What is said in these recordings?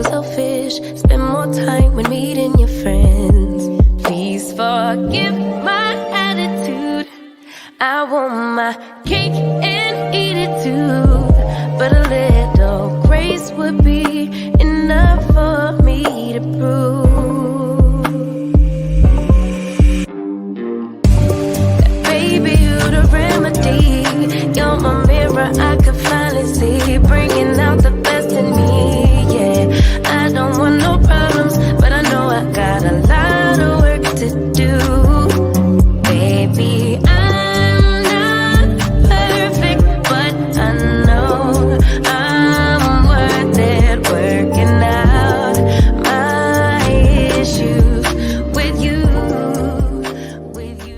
so selfish. Spend more time when meeting your friends. Please forgive my attitude. I want my cake and eat it too. But a little grace would be enough for me to prove that, baby, you're the remedy. You're my mirror, I could finally see, bringing out the best in me. Yeah, I don't want no problems, but I know I got a lot of work to do. Baby, I'm not perfect, but I know I'm worth it, working out my issues with you, with you.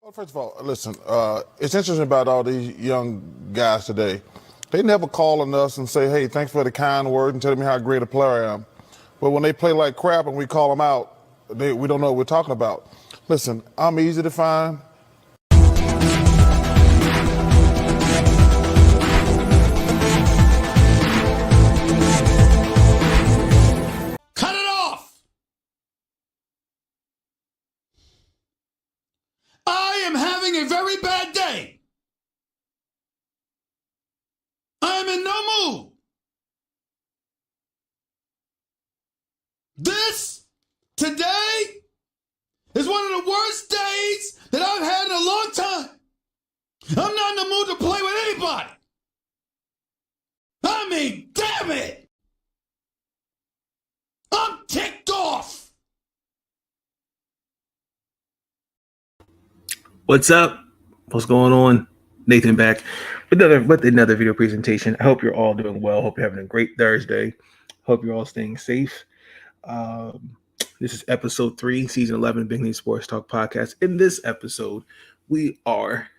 Well, first of all, listen, it's interesting about all these young guys today. They never call on us and say, hey, thanks for the kind word and telling me how great a player I am. But when they play like crap and we call them out, we don't know what we're talking about. Listen, I'm easy to find. Cut it off! I am having a very bad day. I am in no mood. This, today, is one of the worst days that I've had in a long time. I'm not in the mood to play with anybody. I mean, damn it! I'm ticked off! What's up? What's going on? Nathan back with another video presentation. I hope you're all doing well. Hope you're having a great Thursday. Hope you're all staying safe. This is episode 3, season 11, Big Name Sports Talk podcast. In this episode, we are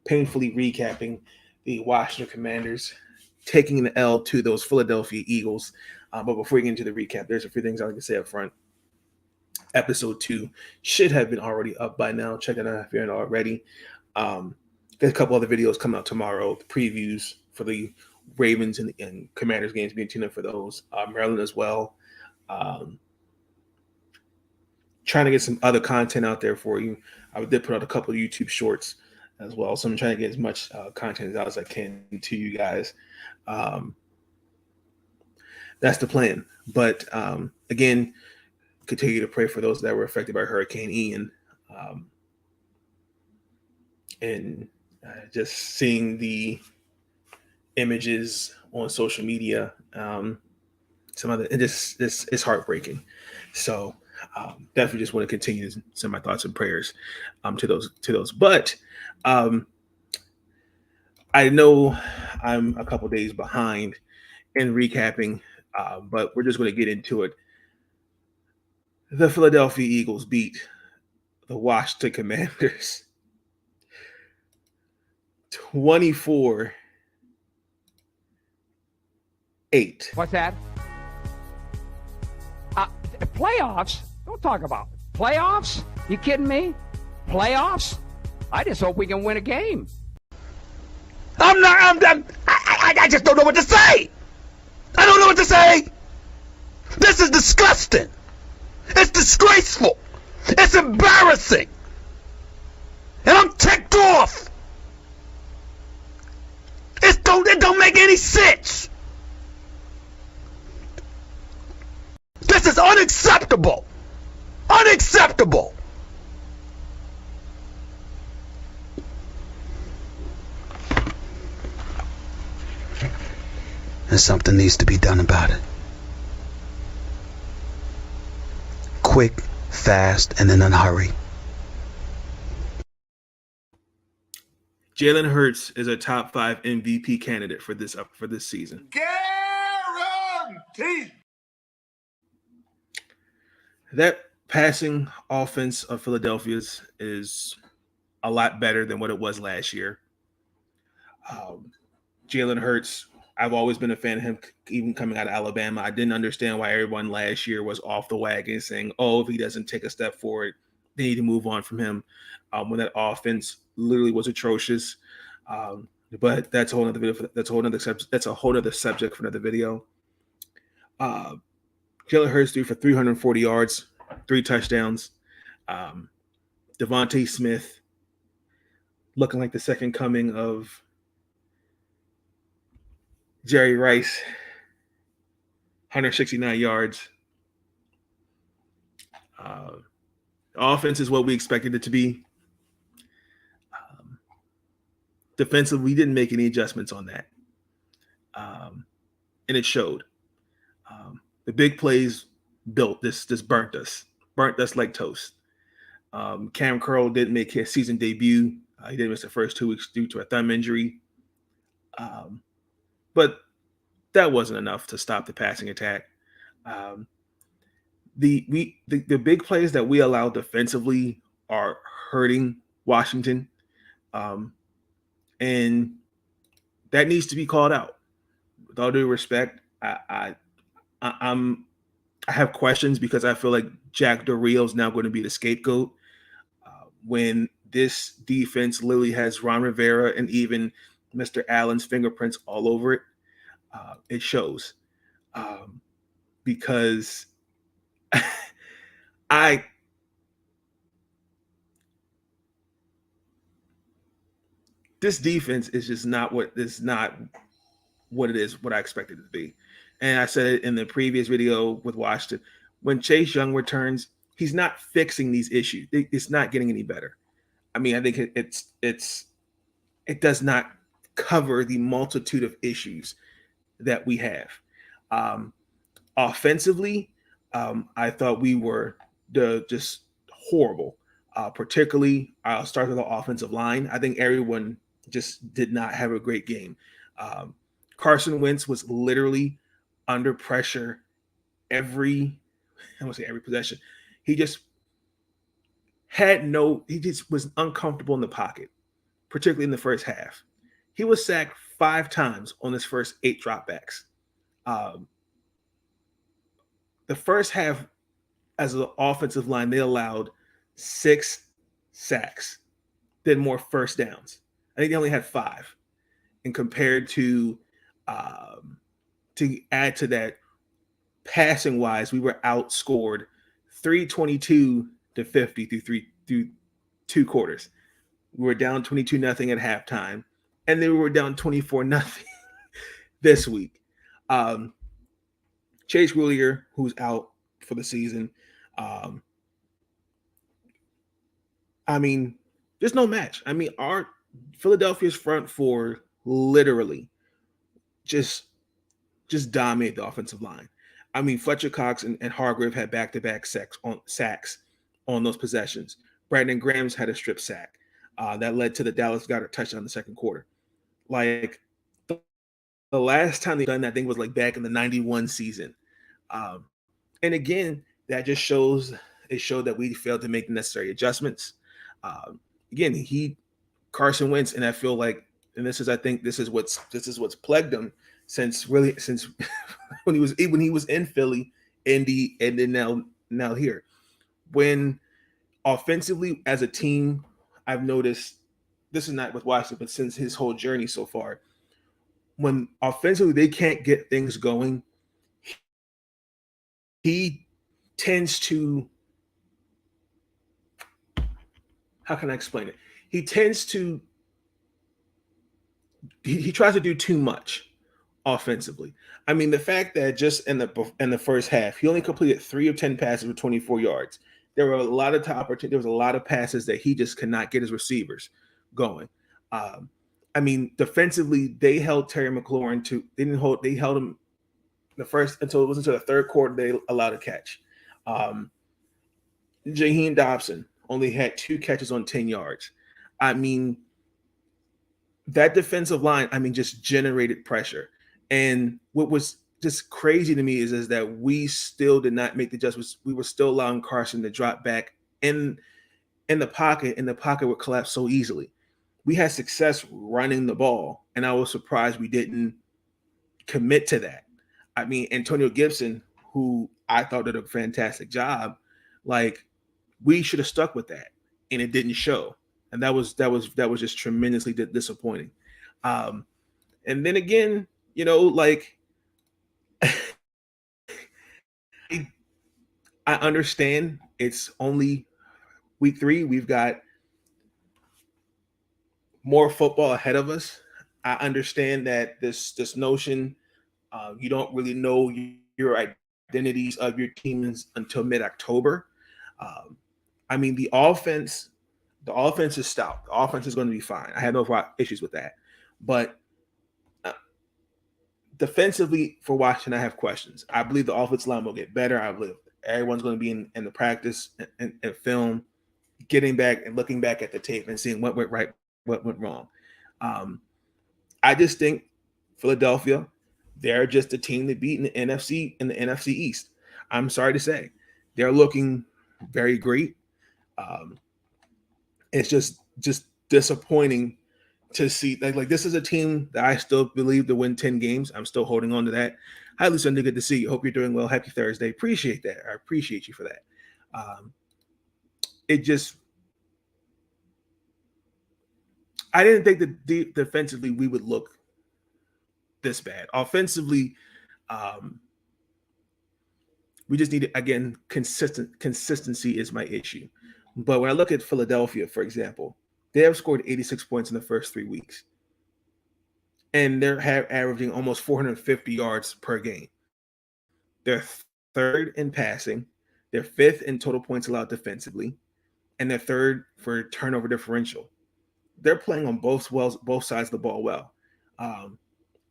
painfully recapping the Washington Commanders taking the L to those Philadelphia Eagles. But before we get into the recap, there's a few things I like to say up front. Episode 2 should have been already up by now. Check it out if you're not already. There's a couple other videos coming out tomorrow, the previews for the Ravens and Commanders games, being tuned in for those. Maryland as well. Trying to get some other content out there for you. I did put out a couple of YouTube shorts as well, so I'm trying to get as much content out as I can to you guys. That's the plan. But again, continue to pray for those that were affected by Hurricane Ian. And just seeing the images on social media, it's heartbreaking. So definitely just want to continue to send my thoughts and prayers to those. But I know I'm a couple days behind in recapping, but we're just going to get into it. The Philadelphia Eagles beat the Washington Commanders 24-8. What's that? Playoffs? Don't talk about it. Playoffs? You kidding me? Playoffs? I just hope we can win a game. I just don't know what to say. I don't know what to say. This is disgusting. It's disgraceful. It's embarrassing. And I'm ticked off. It don't make any sense. This is unacceptable. Unacceptable. And something needs to be done about it. Quick, fast, and in a hurry. Jalen Hurts is a top 5 MVP candidate for this season. Guaranteed! That passing offense of Philadelphia's is a lot better than what it was last year. Jalen Hurts I've always been a fan of him, even coming out of Alabama. I didn't understand why everyone last year was off the wagon saying, "Oh, if he doesn't take a step forward, they need to move on from him." When that offense literally was atrocious. But that's a whole other video. That's a whole other subject for another video. Jalen Hurts threw for 340 yards, 3 touchdowns. Devontae Smith looking like the second coming of Jerry Rice, 169 yards. Offense is what we expected it to be. Defensive, we didn't make any adjustments on that. And it showed. The big plays built this burnt us like toast. Cam Curl didn't make his season debut. He didn't miss the first 2 weeks due to a thumb injury. But that wasn't enough to stop the passing attack. The big plays that we allow defensively are hurting Washington. And that needs to be called out. With all due respect, I have questions because I feel like Jack Del Rio is now going to be the scapegoat when this defense literally has Ron Rivera and even Mr. Allen's fingerprints all over it. It shows because this defense is just not what it is, what I expected it to be. And I said it in the previous video with Washington. When Chase Young returns, he's not fixing these issues. It's not getting any better. I mean, I think it does not cover the multitude of issues that we have. Offensively, I thought we were just horrible. Particularly, I'll start with the offensive line. I think everyone just did not have a great game. Carson Wentz was literally under pressure every possession. He just was uncomfortable in the pocket, particularly in the first half. He was sacked 5 times on his first 8 dropbacks. The first half, as an offensive line, they allowed 6 sacks, then more first downs. I think they only had 5. And compared to add to that, passing wise, we were outscored 322 to 50 through 2 quarters. We were down 22-0 at halftime, and then we were down 24-0 this week. Chase Willier, who's out for the season, I mean, there's no match. I mean, our Philadelphia's front 4 literally just dominate the offensive line. I mean, Fletcher Cox and Hargrave had back-to-back sacks on those possessions. Brandon Graham's had a strip sack that led to the Dallas Goedert touchdown in the second quarter. Like, the last time they done that thing was like back in the 91 season. And again, that just showed that we failed to make the necessary adjustments. Again, Carson Wentz, and I feel like, and I think this is what's plagued him since when he was in Philly, Indy, and then now here. When offensively as a team, I've noticed, this is not with Washington, but since his whole journey so far, when offensively they can't get things going, he tends to, how can I explain it? He tries to do too much offensively. I mean, the fact that just in the first half, he only completed 3 of 10 passes with 24 yards. There were a lot of opportunities. There was a lot of passes that he just could not get his receivers going. I mean, defensively, they held Terry McLaurin they held him until it was into the third quarter. They allowed a catch. Jaheim Dobson only had 2 catches on 10 yards. I mean, that defensive line, just generated pressure. And what was just crazy to me is that we still did not make the adjustments. We were still allowing Carson to drop back in the pocket, and the pocket would collapse so easily. We had success running the ball, and I was surprised we didn't commit to that. I mean, Antonio Gibson, who I thought did a fantastic job, like we should have stuck with that, and it didn't show, and that was just tremendously disappointing. And then again, like I understand it's only week 3. We've got more football ahead of us. I understand that this notion you don't really know your identities of your teams until mid-October. I mean, the offense is stout. The offense is going to be fine. I have no issues with that. But defensively for Washington, I have questions. I believe the offensive line will get better. I believe everyone's going to be in the practice and film, getting back and looking back at the tape and seeing what went right, what went wrong. I just think Philadelphia, they're just a team to beat in the NFC East. I'm sorry to say, they're looking very great. It's just disappointing to see. Like this is a team that I still believe to win 10 games. I'm still holding on to that. Hi, Lucinda. Good to see you. Hope you're doing well. Happy Thursday. Appreciate that. I appreciate you for that. I didn't think that defensively we would look this bad. Offensively, we just need, again, consistency is my issue. But when I look at Philadelphia, for example, they have scored 86 points in the first 3 weeks. And they're averaging almost 450 yards per game. They're 3rd in passing. They're 5th in total points allowed defensively. And they're 3rd for turnover differential. They're playing on both sides of the ball well.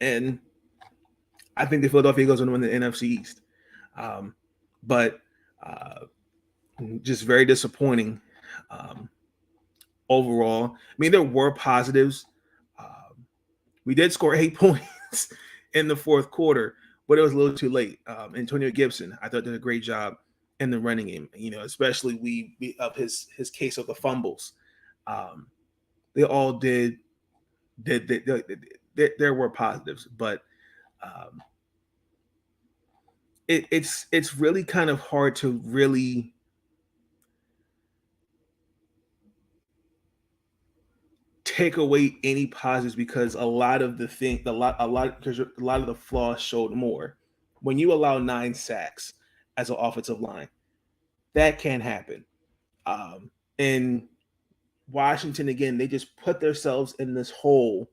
And I think the Philadelphia Eagles are going to win the NFC East. But just very disappointing overall. I mean, there were positives. We did score 8 points in the fourth quarter, but it was a little too late. Antonio Gibson, I thought, did a great job in the running game. Especially we of his case of the fumbles. They all did. There were positives, but it's really kind of hard to really take away any positives because a lot of the flaws showed more. When you allow 9 sacks as an offensive line, that can happen. And Washington, again, they just put themselves in this hole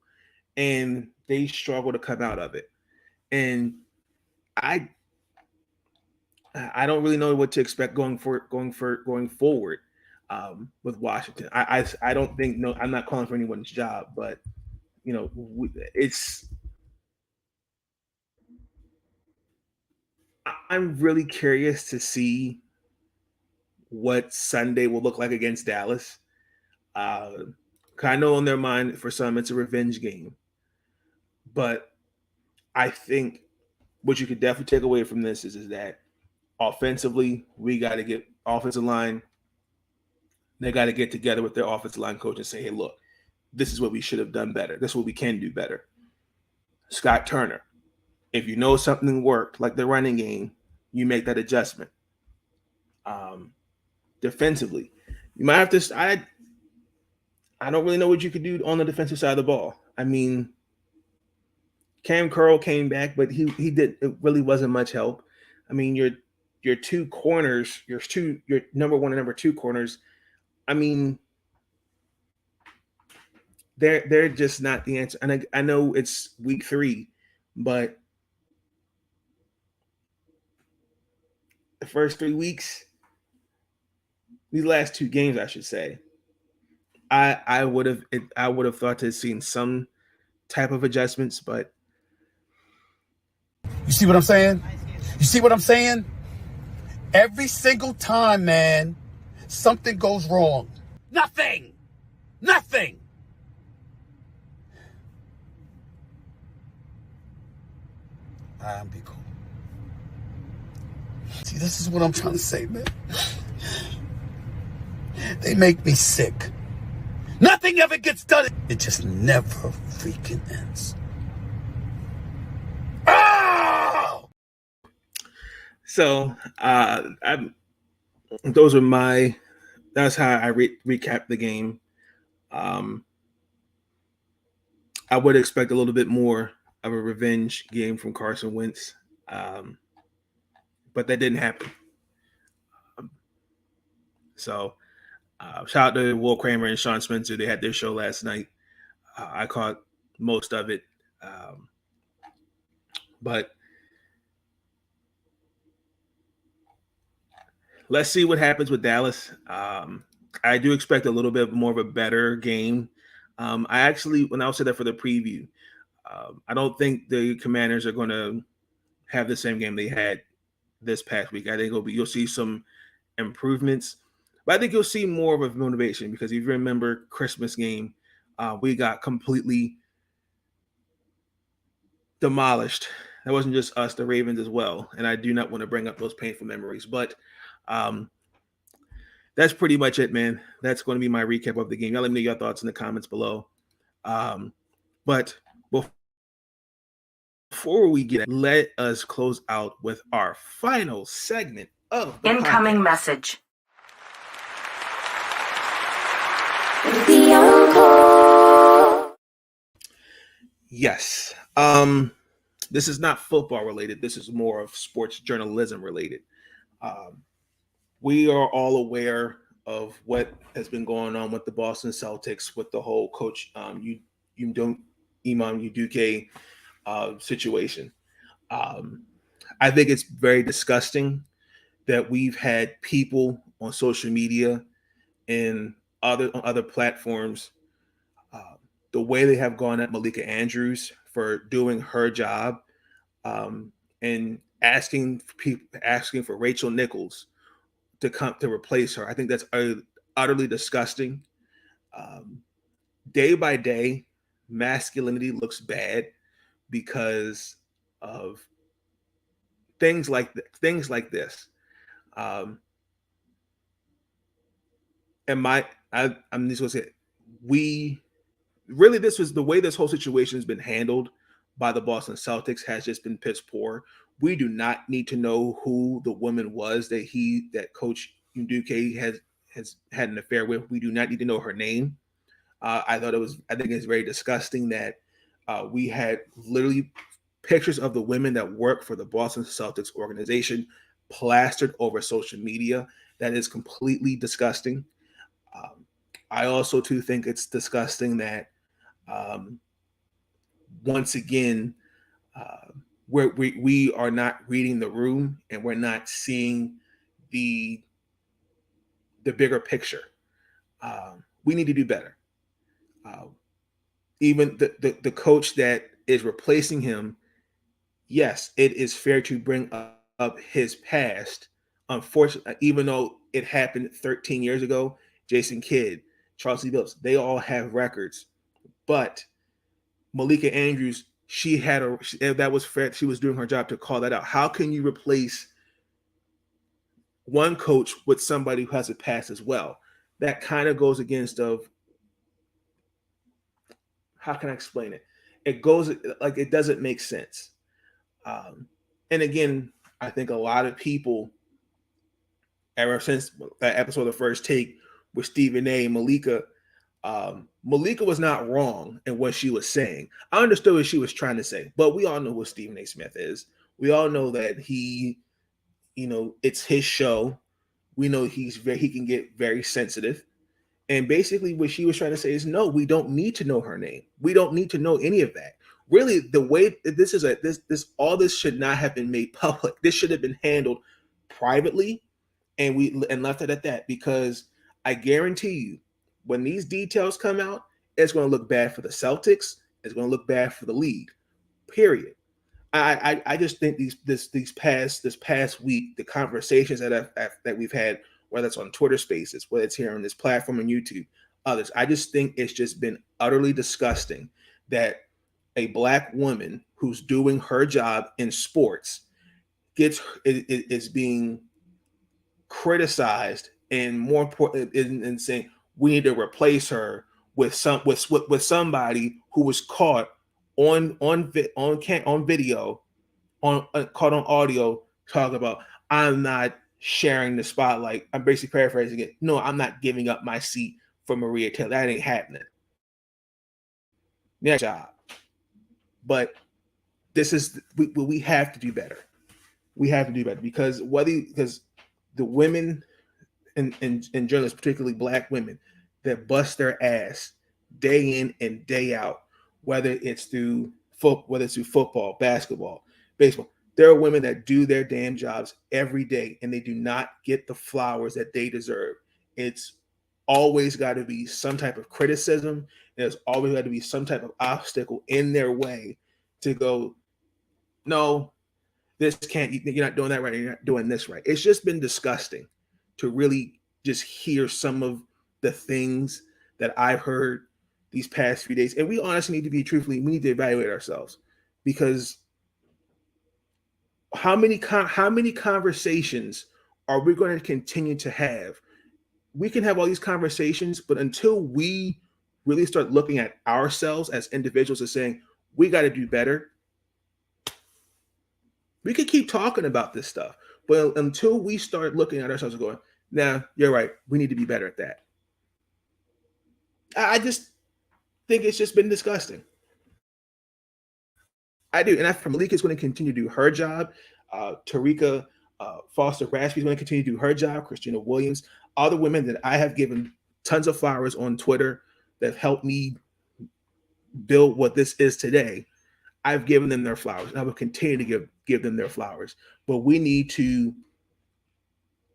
and they struggle to come out of it. And I don't really know what to expect going forward with Washington. I don't think, no, I'm not calling for anyone's job, but I'm really curious to see what Sunday will look like against Dallas. I know in their mind, for some, it's a revenge game. But I think what you could definitely take away from this is that offensively, we got to get offensive line. They got to get together with their offensive line coach and say, hey, look, this is what we should have done better. This is what we can do better. Scott Turner, if you know something worked, like the running game, you make that adjustment. Defensively, you might have to. I don't really know what you could do on the defensive side of the ball. I mean, Cam Curl came back, but he did. It really wasn't much help. I mean, your 2 corners, your number 1 and number 2 corners. I mean, they're just not the answer. And I know it's week 3, but the first 3 weeks, these last 2 games, I should say, I would have thought to have seen some type of adjustments, but You see what I'm saying? You see what I'm saying? Every single time, man, something goes wrong. Nothing. I'm be cool. See, this is what I'm trying to say, man. They make me sick. Nothing ever gets done. It just never freaking ends. So those are my. That's how I recap the game. I would expect a little bit more of a revenge game from Carson Wentz, but that didn't happen. So shout out to Will Kramer and Sean Spencer. They had their show last night. I caught most of it, but let's see what happens with Dallas. I do expect a little bit more of a better game. I actually, when I said that for the preview, I don't think the Commanders are going to have the same game they had this past week. I think you'll see some improvements, but I think you'll see more of a motivation because if you remember Christmas game, we got completely demolished. That wasn't just us, the Ravens as well. And I do not want to bring up those painful memories, but that's pretty much it, man. That's going to be my recap of the game. Y'all let me know your thoughts in the comments below. But before we get it, let us close out with our final segment of the incoming podcast. Message. Yes. This is not football related. This is more of sports journalism related. We are all aware of what has been going on with the Boston Celtics with the whole coach Imam Udoka situation. I think it's very disgusting that we've had people on social media and other platforms the way they have gone at Malika Andrews for doing her job and asking for Rachel Nichols to come to replace her. I think that's utterly disgusting. Day by day, masculinity looks bad because of things like this. I'm just gonna say this was the way this whole situation has been handled by the Boston Celtics has just been piss poor. We do not need to know who the woman was that Coach Udoka has had an affair with. We do not need to know her name. I think it's very disgusting that we had literally pictures of the women that work for the Boston Celtics organization plastered over social media. That is completely disgusting. I also too think it's disgusting that once again we are not reading the room and we're not seeing the bigger picture. We need to do better. Even the coach that is replacing him, yes, it is fair to bring up his past. Unfortunately, even though it happened 13 years ago, Jason Kidd, Charles Lee Billups, they all have records. But Malika Andrews, that was fair. She was doing her job to call that out. How can you replace one coach with somebody who has a past as well? That kind of goes against how can I explain it? It goes like it doesn't make sense. And again, I think a lot of people, ever since that episode of The First Take with Stephen A. and Malika, Malika was not wrong in what she was saying. I understood what she was trying to say, but we all know who Stephen A. Smith is. We all know that it's his show. We know he can get very sensitive. And basically what she was trying to say is, no, we don't need to know her name. We don't need to know any of that. Really, the way all this should not have been made public. This should have been handled privately and left it at that, because I guarantee you, when these details come out, it's going to look bad for the Celtics. It's going to look bad for the league. Period. I just think this past week, the conversations that we've had, whether it's on Twitter Spaces, whether it's here on this platform on YouTube, others, I just think it's just been utterly disgusting that a Black woman who's doing her job in sports is being criticized, and more important, in saying we need to replace her with somebody who was caught on video, caught on audio, talking about, I'm not sharing the spotlight. I'm basically paraphrasing it. No, I'm not giving up my seat for Maria Taylor. That ain't happening. Next job. But this is we have to do better. We have to do better because the women and journalists, particularly Black women, that bust their ass day in and day out, whether it's through football, basketball, baseball. There are women that do their damn jobs every day and they do not get the flowers that they deserve. It's always got to be some type of criticism. There's always got to be some type of obstacle in their way to go, no, this can't, you're not doing that right. You're not doing this right. It's just been disgusting to really just hear some of the things that I've heard these past few days. And we honestly need to be we need to evaluate ourselves, because how many conversations are we going to continue to have? We can have all these conversations, but until we really start looking at ourselves as individuals and saying, we got to do better, we could keep talking about this stuff. But until we start looking at ourselves and going, nah, you're right, we need to be better at that. I just think it's just been disgusting. I do. And Malika's going to continue to do her job. Tarika Foster Raspy is going to continue to do her job. Christina Williams, other women that I have given tons of flowers on Twitter that have helped me build what this is today. I've given them their flowers, and I will continue to give them their flowers. But we need to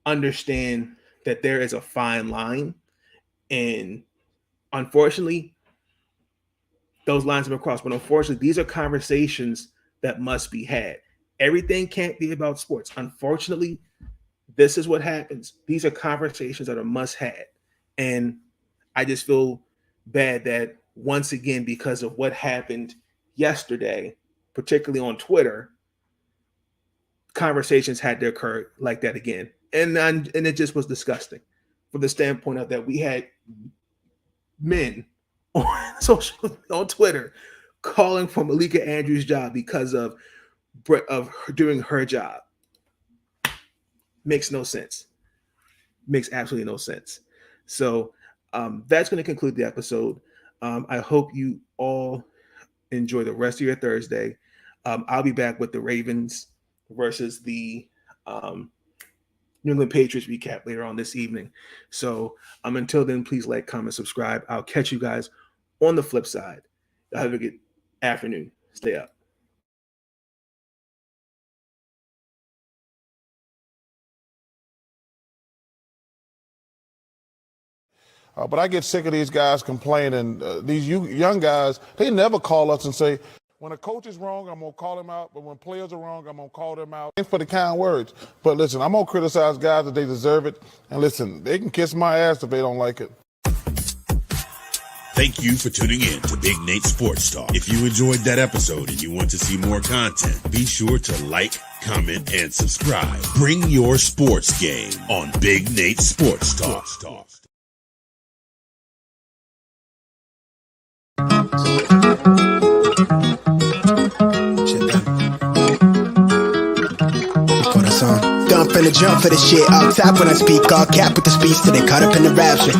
understand that there is a fine line, and unfortunately, those lines have been crossed. But unfortunately, these are conversations that must be had. Everything can't be about sports. Unfortunately, this is what happens. These are conversations that are must-had. And I just feel bad that once again, because of what happened yesterday, particularly on Twitter, conversations had to occur like that again. And it just was disgusting from the standpoint of that we had men on Twitter calling for Malika Andrews' job because of her doing her job. Makes no sense. Makes absolutely no sense. So that's going to conclude the episode. I hope you all enjoy the rest of your Thursday. I'll be back with the Ravens versus the New England Patriots recap later on this evening. So until then, please like, comment, subscribe. I'll catch you guys on the flip side. Have a good afternoon. Stay up. But I get sick of these guys complaining. These young guys, they never call us and say, when a coach is wrong, I'm going to call him out. But when players are wrong, I'm going to call them out. Thanks for the kind words. But listen, I'm going to criticize guys that they deserve it. And listen, they can kiss my ass if they don't like it. Thank you for tuning in to Big Nate Sports Talk. If you enjoyed that episode and you want to see more content, be sure to like, comment, and subscribe. Bring your sports game on Big Nate Sports Talk. Gun finna jump for the shit. All top when I speak, all cap with the speech till they caught up in the rapture.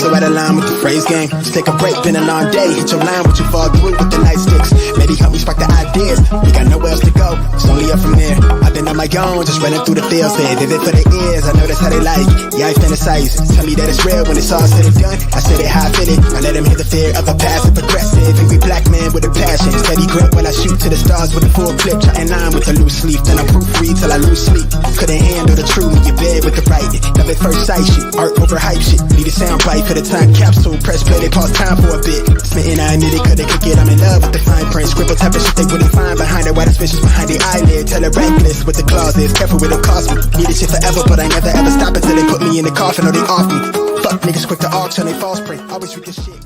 So out of line with the phrase game. Let's take a break, been a long day. Hit your line with you fall through with the nightsticks. Maybe help me spark the ideas. We got nowhere else to go, it's only up from there. I've been on my own, just running through the fields there. Did it for the ears, I know that's how they like it. Yeah, I fantasize. Tell me that it's real when it's all said and done. I said it how I feel it. I let them hear the fear of a passive aggressive. Angry black man with a passion. Steady grip when I shoot to the stars with a full clip. Trying line with a loose leaf. Then I proofread till I lose sleep. Couldn't handle the truth in your bed with the writing. Love at first sight shit, art over hype shit. Need a sound bite for the time capsule. Press play, they pause time for a bit. Smitten, I admit it, couldn't kick it. I'm in love with the fine print. Scribble type of shit they wouldn't find behind it. White suspicious behind the eyelid. Tell a reckless with the clauses. Careful with the cost me. Need this shit forever, but I never ever stop until they put me in the coffin or they off me. Fuck niggas quick to auction, they false print. Always treat this shit with